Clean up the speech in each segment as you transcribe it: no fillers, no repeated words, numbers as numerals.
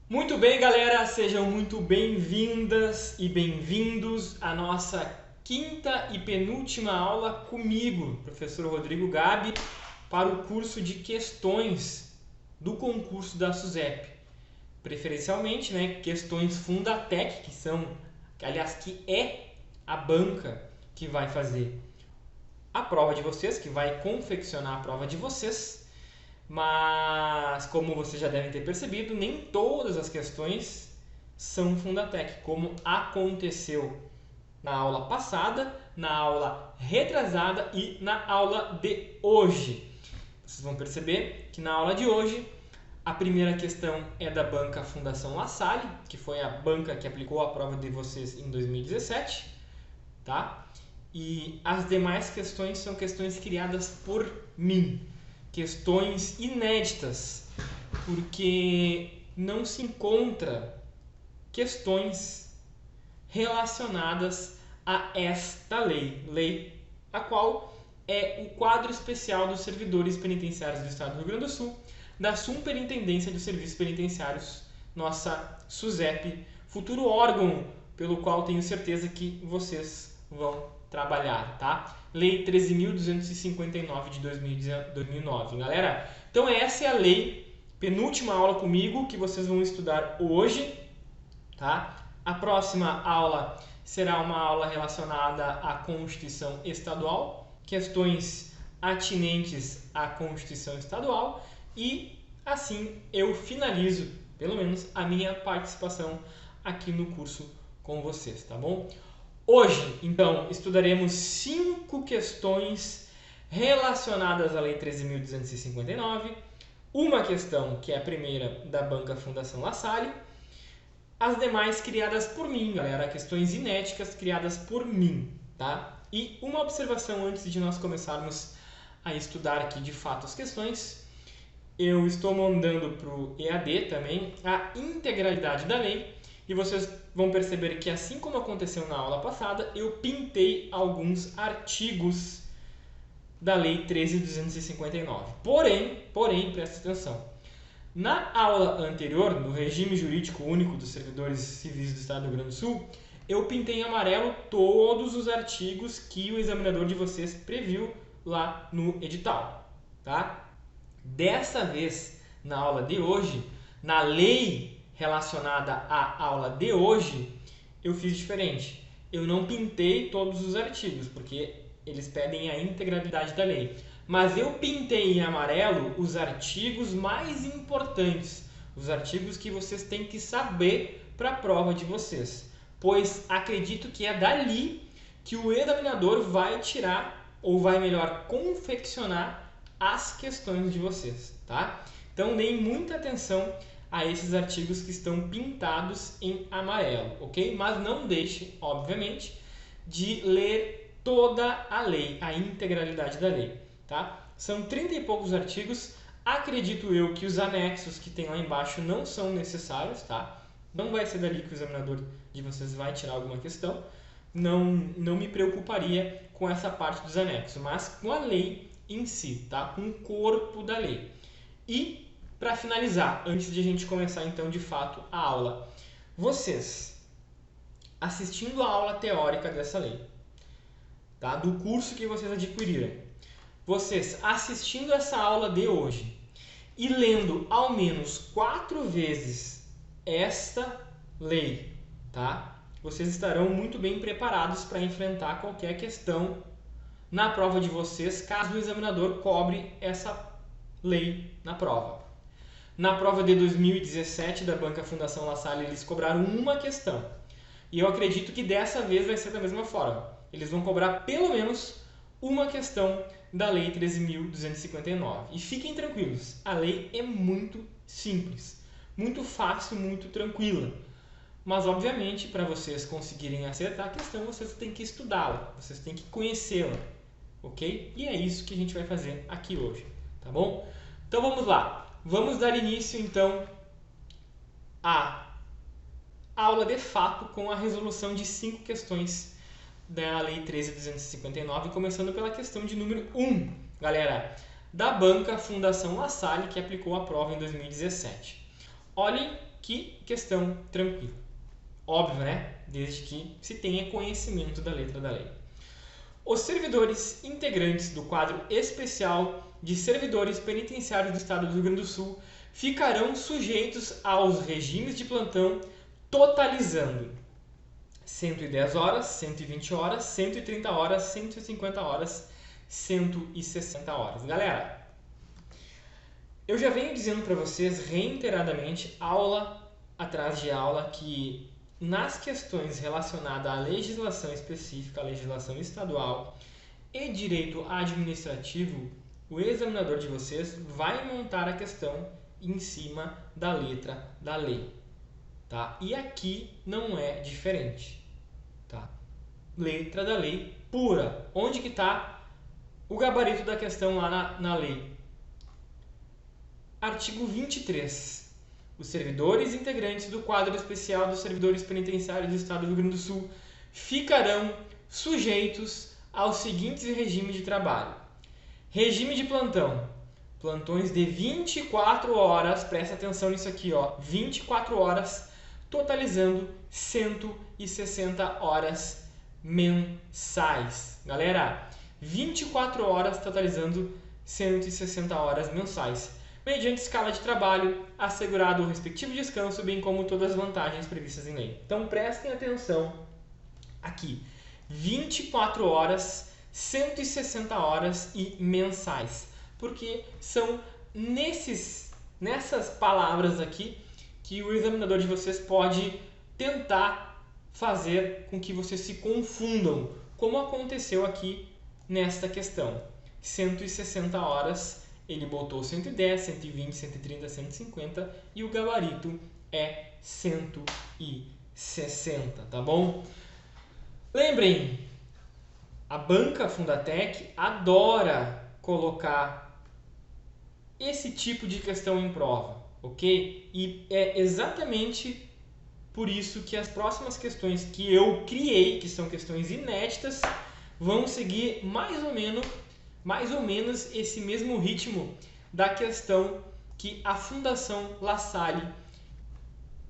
Muito bem, galera, sejam muito bem-vindas e bem-vindos à nossa quinta e penúltima aula comigo, professor Rodrigo Gabi, para o curso de questões do concurso da SUSEP. Preferencialmente, questões Fundatec, que é a banca que vai fazer a prova de vocês, que vai confeccionar a prova de vocês. Mas, como vocês já devem ter percebido, nem todas as questões são Fundatec, como aconteceu na aula passada, na aula retrasada e na aula de hoje. Vocês vão perceber que na aula de hoje, a primeira questão é da banca Fundação La Salle, que foi a banca que aplicou a prova de vocês em 2017, tá? E as demais questões são questões criadas por mim. Questões inéditas, porque não se encontra questões relacionadas a esta lei a qual é o quadro especial dos servidores penitenciários do Estado do Rio Grande do Sul, da Superintendência de Serviços Penitenciários, nossa SUSEP, futuro órgão pelo qual tenho certeza que vocês vão trabalhar, tá? Lei 13.259 de 2009, galera. Então essa é a lei, penúltima aula comigo que vocês vão estudar hoje, tá? A próxima aula será uma aula relacionada à Constituição Estadual, questões atinentes à Constituição Estadual e assim eu finalizo, pelo menos, a minha participação aqui no curso com vocês, tá bom? Hoje, então, estudaremos 5 questões relacionadas à Lei 13.259, uma questão, que é a primeira, da banca Fundação La Salle, as demais criadas por mim, galera, questões inéditas criadas por mim, tá? E uma observação antes de nós começarmos a estudar aqui de fato as questões, eu estou mandando para o EAD também a integralidade da lei, e vocês vão perceber que, assim como aconteceu na aula passada, eu pintei alguns artigos da Lei 13.259. Porém, presta atenção. Na aula anterior, no regime jurídico único dos servidores civis do Estado do Rio Grande do Sul, eu pintei em amarelo todos os artigos que o examinador de vocês previu lá no edital, tá? Dessa vez, na aula de hoje, na lei relacionada à aula de hoje, eu fiz diferente. Eu não pintei todos os artigos, porque eles pedem a integralidade da lei. Mas eu pintei em amarelo os artigos mais importantes, os artigos que vocês têm que saber para a prova de vocês. Pois acredito que é dali que o examinador vai tirar, ou vai melhor, confeccionar as questões de vocês, tá? Então deem muita atenção a esses artigos que estão pintados em amarelo, ok? Mas não deixe, obviamente, de ler toda a lei, a integralidade da lei, tá? São 30 e poucos artigos, acredito eu que os anexos que tem lá embaixo não são necessários, tá? Não vai ser dali que o examinador de vocês vai tirar alguma questão, não me preocuparia com essa parte dos anexos, mas com a lei em si, tá? Com o corpo da lei. E para finalizar, antes de a gente começar então de fato a aula, vocês assistindo a aula teórica dessa lei, tá? Do curso que vocês adquiriram, vocês assistindo essa aula de hoje e lendo ao menos 4 vezes esta lei, tá? Vocês estarão muito bem preparados para enfrentar qualquer questão na prova de vocês, caso o examinador cobre essa lei na prova. Na prova de 2017 da banca Fundação La Salle, eles cobraram uma questão. E eu acredito que dessa vez vai ser da mesma forma. Eles vão cobrar pelo menos uma questão da Lei 13.259. E fiquem tranquilos, a lei é muito simples, muito fácil, muito tranquila. Mas, obviamente, para vocês conseguirem acertar a questão, vocês têm que estudá-la, vocês têm que conhecê-la, ok? E é isso que a gente vai fazer aqui hoje, tá bom? Então vamos lá. Vamos dar início, então, à aula de fato com a resolução de 5 questões da Lei 13.259, começando pela questão de número 1, galera, da banca Fundação La Salle, que aplicou a prova em 2017. Olhem que questão tranquila. Óbvio, né? Desde que se tenha conhecimento da letra da lei. Os servidores integrantes do quadro especial de servidores penitenciários do Estado do Rio Grande do Sul ficarão sujeitos aos regimes de plantão, totalizando 110 horas, 120 horas, 130 horas, 150 horas, 160 horas. Galera, eu já venho dizendo para vocês reiteradamente, aula atrás de aula, que nas questões relacionadas à legislação específica, à legislação estadual e direito administrativo, o examinador de vocês vai montar a questão em cima da letra da lei, tá? E aqui não é diferente, tá? Letra da lei pura. Onde que está o gabarito da questão lá na lei? Artigo 23. Os servidores integrantes do quadro especial dos servidores penitenciários do Estado do Rio Grande do Sul ficarão sujeitos aos seguintes regimes de trabalho. Regime de plantão. Plantões de 24 horas, presta atenção nisso aqui, ó, 24 horas, totalizando 160 horas mensais. Galera, 24 horas totalizando 160 horas mensais, mediante escala de trabalho, assegurado o respectivo descanso, bem como todas as vantagens previstas em lei. Então prestem atenção aqui, 24 horas, 160 horas e mensais, porque são nessas palavras aqui que o examinador de vocês pode tentar fazer com que vocês se confundam, como aconteceu aqui nesta questão. 160 horas, ele botou 110, 120, 130, 150 e o gabarito é 160, tá bom? Lembrem, a banca Fundatec adora colocar esse tipo de questão em prova, ok? E é exatamente por isso que as próximas questões que eu criei, que são questões inéditas, vão seguir mais ou menos esse mesmo ritmo da questão que a Fundação La Salle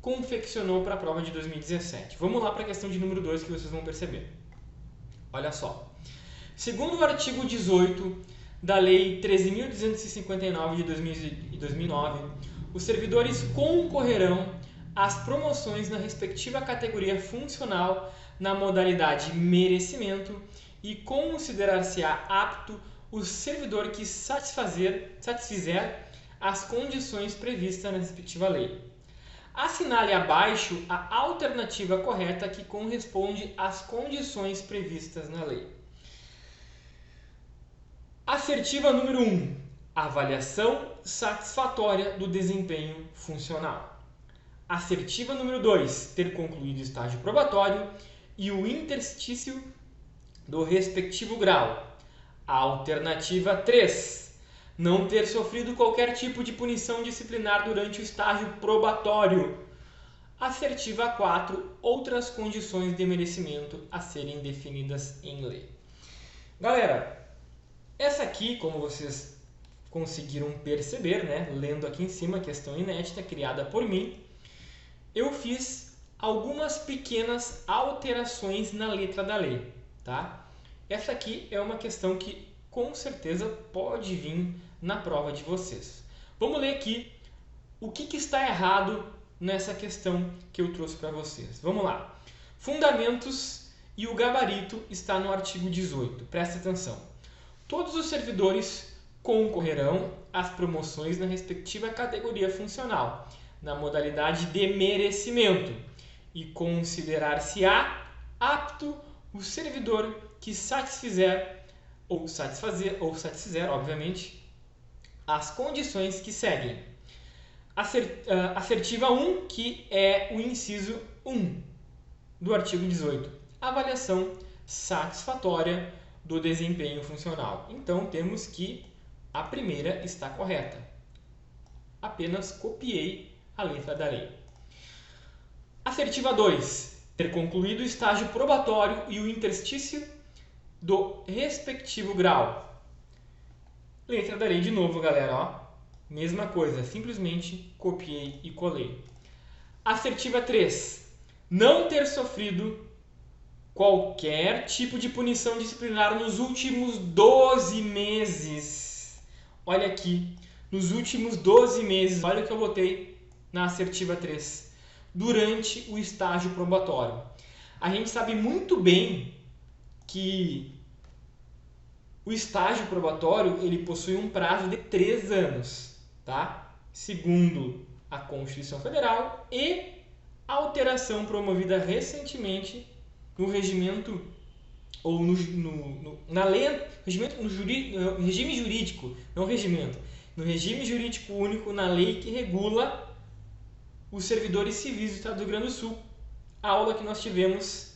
confeccionou para a prova de 2017. Vamos lá para a questão de número 2 que vocês vão perceber. Olha só. Segundo o artigo 18 da Lei 13.259 de 2009, os servidores concorrerão às promoções na respectiva categoria funcional na modalidade merecimento e considerar-se-á apto o servidor que satisfizer as condições previstas na respectiva lei. Assinale abaixo a alternativa correta que corresponde às condições previstas na lei. Assertiva número 1. Avaliação satisfatória do desempenho funcional. Assertiva número 2. Ter concluído o estágio probatório e o interstício do respectivo grau. Alternativa 3. Não ter sofrido qualquer tipo de punição disciplinar durante o estágio probatório. Assertiva 4. Outras condições de merecimento a serem definidas em lei. Galera, essa aqui, como vocês conseguiram perceber, né, lendo aqui em cima, questão inédita criada por mim, eu fiz algumas pequenas alterações na letra da lei, tá? Essa aqui é uma questão que com certeza pode vir na prova de vocês. Vamos ler aqui o que está errado nessa questão que eu trouxe para vocês. Vamos lá. Fundamentos e o gabarito está no artigo 18. Presta atenção. Todos os servidores concorrerão às promoções na respectiva categoria funcional, na modalidade de merecimento, e considerar-se-á apto o servidor que satisfizer, obviamente, as condições que seguem. Assertiva 1, que é o inciso 1 do artigo 18. Avaliação satisfatória do desempenho funcional. Então, temos que a primeira está correta. Apenas copiei a letra da lei. Assertiva 2. Ter concluído o estágio probatório e o interstício do respectivo grau. Letra da lei de novo, galera. Ó. Mesma coisa, simplesmente copiei e colei. Assertiva 3. Não ter sofrido qualquer tipo de punição disciplinar nos últimos 12 meses. Olha aqui, nos últimos 12 meses, olha o que eu botei na assertiva 3. Durante o estágio probatório. A gente sabe muito bem que o estágio probatório ele possui um prazo de 3 anos, tá? Segundo a Constituição Federal e a alteração promovida recentemente no regimento ou na lei, no regime jurídico, não regimento, no regime jurídico único, na lei que regula os servidores civis do Estado do Rio Grande do Sul, a aula que nós tivemos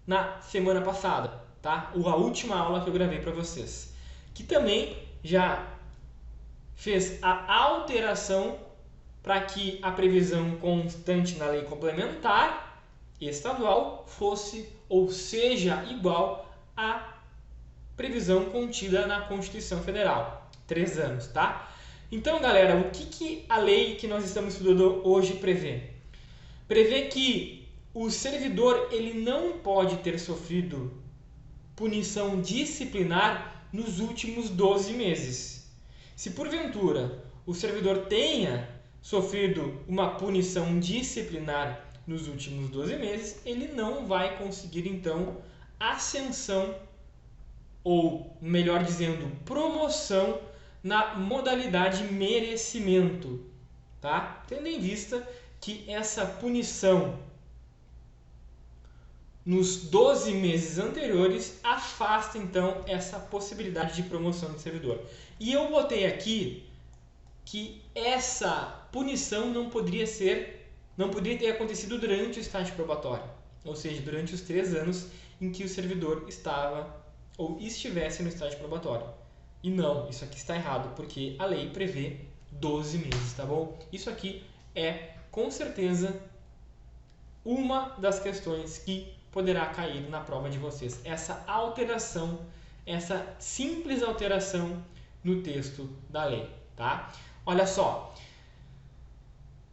na semana passada, tá? A última aula que eu gravei para vocês, que também já fez a alteração para que a previsão constante na lei complementar estadual fosse ou seja igual à previsão contida na Constituição Federal. 3 anos, tá? Então, galera, o que a lei que nós estamos estudando hoje prevê? Prevê que o servidor ele não pode ter sofrido punição disciplinar nos últimos 12 meses. Se porventura o servidor tenha sofrido uma punição disciplinar nos últimos 12 meses, ele não vai conseguir então ascensão ou, melhor dizendo, promoção na modalidade merecimento, tá? Tendo em vista que essa punição nos 12 meses anteriores afasta então essa possibilidade de promoção do servidor. E eu botei aqui que essa punição não poderia ter acontecido durante o estágio probatório, ou seja, durante os 3 anos em que o servidor estava ou estivesse no estágio probatório. E não, isso aqui está errado, porque a lei prevê 12 meses, tá bom? Isso aqui é, com certeza, uma das questões que poderá cair na prova de vocês. Essa alteração, essa simples alteração no texto da lei, tá? Olha só.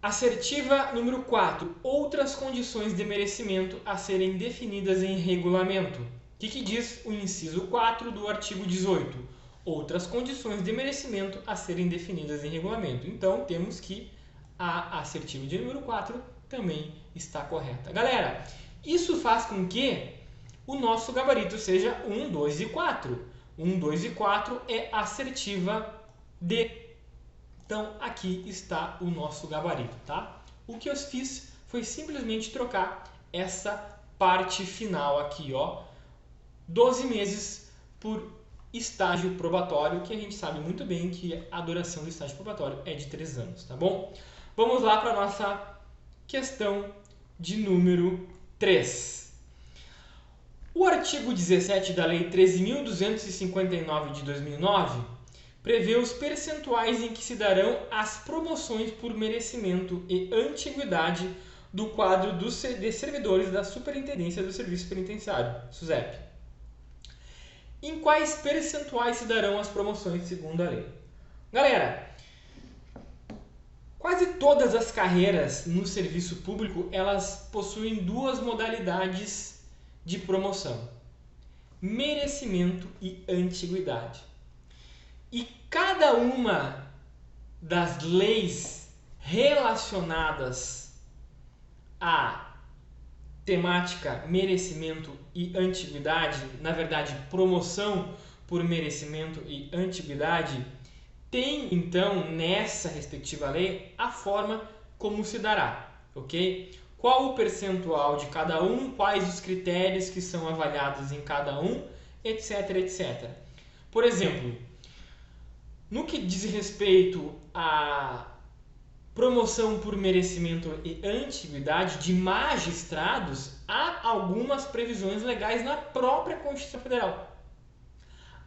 Assertiva número 4. Outras condições de merecimento a serem definidas em regulamento. O que diz o inciso 4 do artigo 18? Outras condições de merecimento a serem definidas em regulamento. Então, temos que a assertiva de número 4 também está correta. Galera, isso faz com que o nosso gabarito seja 1, 2 e 4. 1, 2 e 4 é assertiva D. Então, aqui está o nosso gabarito, tá? O que eu fiz foi simplesmente trocar essa parte final aqui, ó, 12 meses por estágio probatório, que a gente sabe muito bem que a duração do estágio probatório é de 3 anos, tá bom? Vamos lá para a nossa questão de número 3. O artigo 17 da Lei 13.259 de 2009 prevê os percentuais em que se darão as promoções por merecimento e antiguidade do quadro de servidores da Superintendência do Serviço Penitenciário, SUSEP. Em quais percentuais se darão as promoções segundo a lei? Galera, quase todas as carreiras no serviço público, elas possuem 2 modalidades de promoção: merecimento e antiguidade. E cada uma das leis relacionadas à temática merecimento e antiguidade, na verdade, promoção por merecimento e antiguidade, tem então nessa respectiva lei a forma como se dará, ok? Qual o percentual de cada um, quais os critérios que são avaliados em cada um, etc, etc. Por exemplo, no que diz respeito à promoção por merecimento e antiguidade de magistrados, há algumas previsões legais na própria Constituição Federal.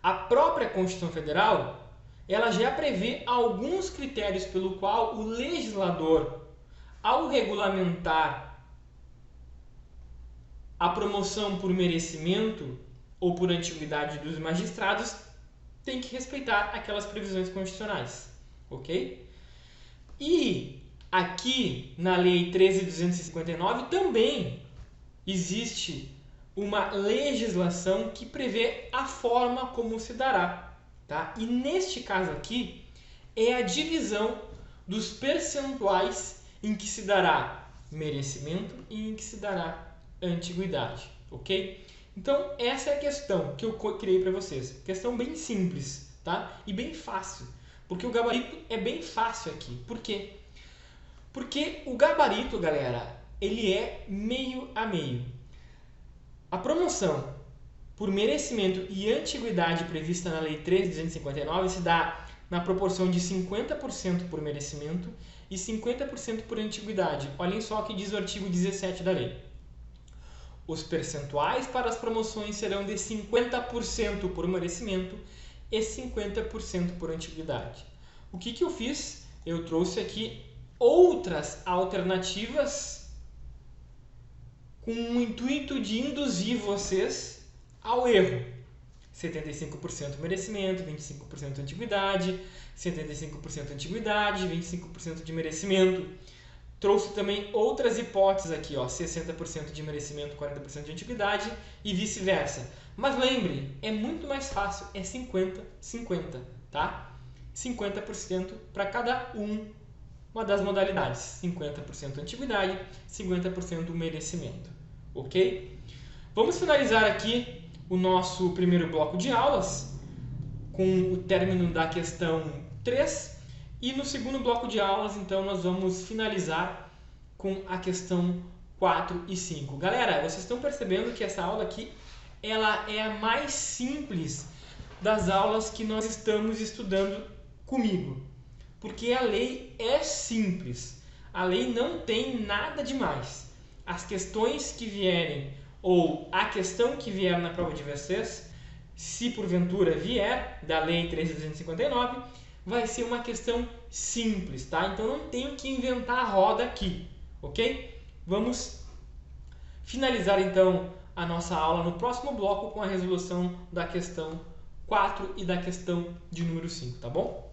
A própria Constituição Federal, ela já prevê alguns critérios pelo qual o legislador, ao regulamentar a promoção por merecimento ou por antiguidade dos magistrados, tem que respeitar aquelas previsões constitucionais, ok? E aqui na Lei 13.259 também existe uma legislação que prevê a forma como se dará, tá? E neste caso aqui é a divisão dos percentuais em que se dará merecimento e em que se dará antiguidade, ok? Então essa é a questão que eu criei para vocês, questão bem simples, tá? E bem fácil, porque o gabarito é bem fácil aqui. Por quê? Porque o gabarito, galera, ele é meio a meio. A promoção por merecimento e antiguidade prevista na Lei 13.259 se dá na proporção de 50% por merecimento e 50% por antiguidade. Olhem só o que diz o artigo 17 da lei. Os percentuais para as promoções serão de 50% por merecimento e 50% por antiguidade. O que eu fiz? Eu trouxe aqui outras alternativas com o intuito de induzir vocês ao erro. 75% merecimento, 25% antiguidade, 75% antiguidade, 25% de merecimento. Trouxe também outras hipóteses aqui, ó, 60% de merecimento, 40% de antiguidade e vice-versa. Mas lembre, é muito mais fácil, é 50-50, tá? 50% para cada uma das modalidades, 50% antiguidade, 50% merecimento, ok? Vamos finalizar aqui o nosso primeiro bloco de aulas com o término da questão 3 e no segundo bloco de aulas, então, nós vamos finalizar com a questão 4 e 5. Galera, vocês estão percebendo que essa aula aqui ela é a mais simples das aulas que nós estamos estudando comigo. Porque a lei é simples, a lei não tem nada demais. As questões que vierem, ou a questão que vier na prova de vocês, se porventura vier da lei 13.259, vai ser uma questão simples, tá? Então não tenho que inventar a roda aqui, ok? Vamos finalizar então a nossa aula no próximo bloco com a resolução da questão 4 e da questão de número 5, tá bom?